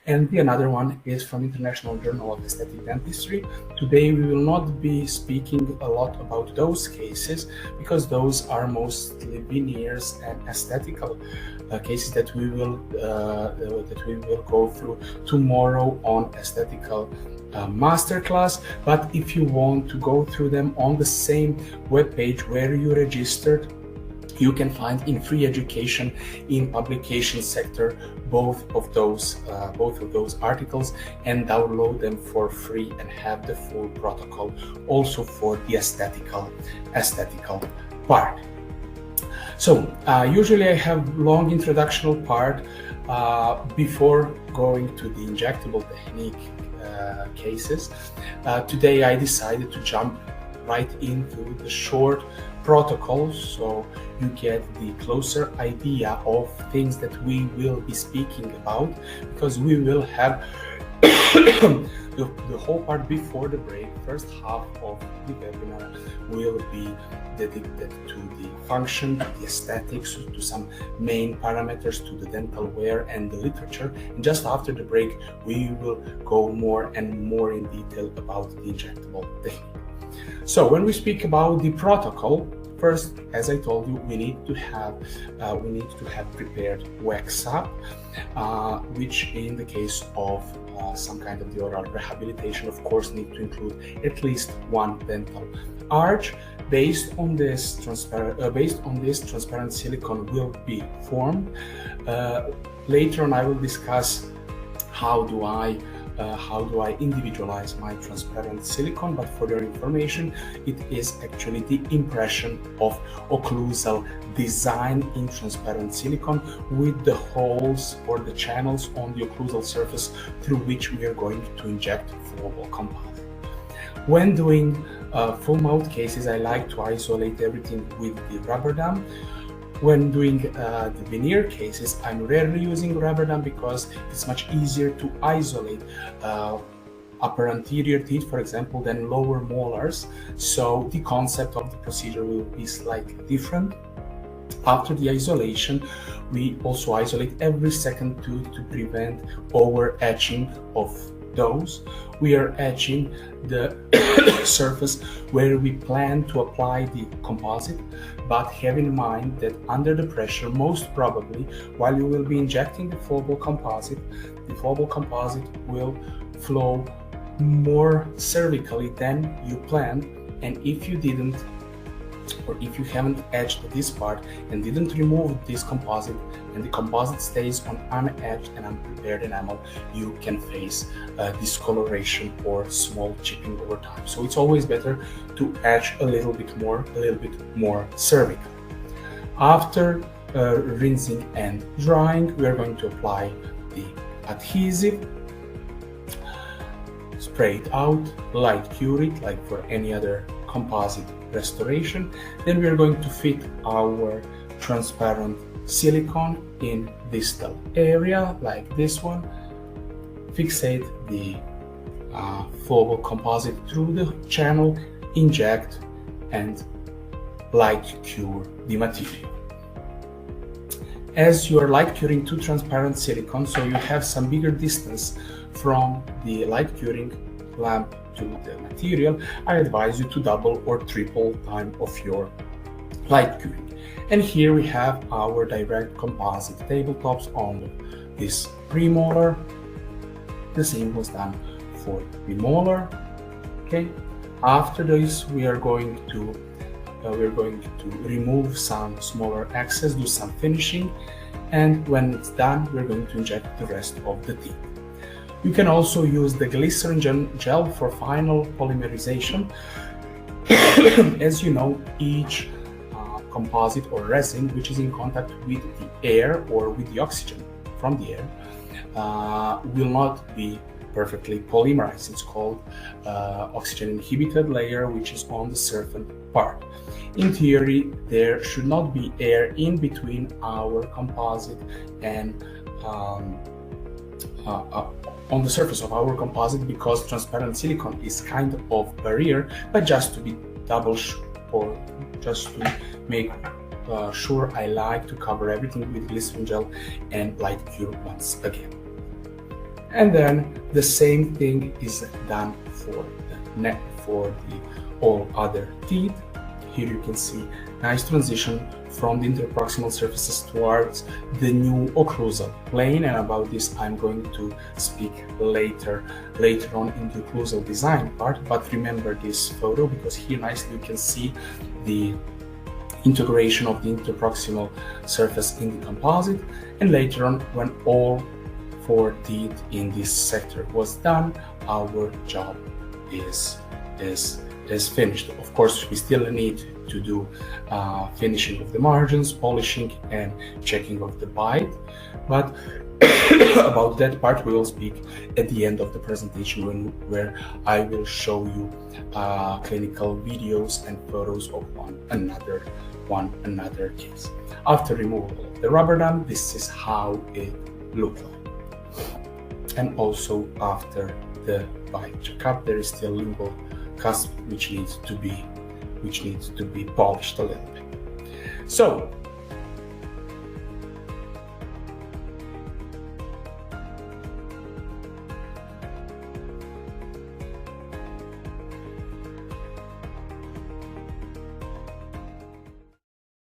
And the another one is from International Journal of Aesthetic Dentistry. Today we will not be speaking a lot about those cases because those are mostly veneers and aesthetical cases that we will go through tomorrow on aesthetical masterclass. But if you want to go through them on the same webpage where you registered, you can find in free education in publication sector both of those articles and download them for free and have the full protocol also for the aesthetical part. So usually I have long introductional part before going to the injectable technique cases. Today I decided to jump right into the short protocols so you get the closer idea of things that we will be speaking about, because we will have the whole part before the break. First half of the webinar will be dedicated to the function, to the aesthetics, to some main parameters, to the dental wear and the literature. And just after the break, we will go more and more in detail about the injectable technique. So when we speak about the protocol, first, as I told you, we need to have prepared wax up, which in the case of some kind of the oral rehabilitation, of course, need to include at least one dental arch. Based on this transparent silicone will be formed. Later on, I will discuss how do I individualize my transparent silicone, but for your information, it is actually the impression of occlusal design in transparent silicone with the holes or the channels on the occlusal surface through which we are going to inject flowable composite. When doing full mouth cases, I like to isolate everything with the rubber dam. When doing the veneer cases, I'm rarely using rubber dam because it's much easier to isolate upper anterior teeth, for example, than lower molars. So the concept of the procedure will be slightly different. After the isolation, we also isolate every second tooth to prevent over etching of those. We are etching the surface where we plan to apply the composite, but have in mind that under the pressure, most probably, while you will be injecting the flowable composite will flow more cervically than you planned. And if you didn't, or if you haven't etched this part and didn't remove this composite, and the composite stays on unetched and unprepared enamel, you can face discoloration or small chipping over time. So it's always better to etch a little bit more cervical. After rinsing and drying, we are going to apply the adhesive, spray it out, light cure it like for any other composite restoration. Then we are going to fit our transparent silicone in distal area like this one, fixate the flowable composite through the channel, inject and light cure the material. As you are light curing to transparent silicone, so you have some bigger distance from the light curing lamp to the material, I advise you to double or triple time of your light curing. And here we have our direct composite tabletops on this premolar. The same was done for the molar. Okay. After this, we are going to remove some smaller excess, do some finishing, and when it's done, we're going to inject the rest of the teeth. You can also use the glycerin gel for final polymerization. As you know, each composite or resin which is in contact with the air or with the oxygen from the air will not be perfectly polymerized. It's called oxygen inhibited layer, which is on the surface part. In theory, there should not be air in between our composite and on the surface of our composite, because transparent silicone is kind of barrier. But just to be double or just to make sure, I like to cover everything with glycerin gel and light cure once again. And then the same thing is done for the all other teeth. Here you can see nice transition from the interproximal surfaces towards the new occlusal plane, and about this I'm going to speak later on in the occlusal design part. But remember this photo, because here nicely you can see the integration of the interproximal surface in the composite, and later on, when all 4 teeth in this sector was done, our job is finished. Of course, we still need to do finishing of the margins, polishing, and checking of the bite, but about that part we will speak at the end of the presentation, where I will show you clinical videos and photos of another case. After removal of the rubber dam, this is how it looked like. And also after the bite checkup, there is still lingual cusp which needs to be polished a little bit. So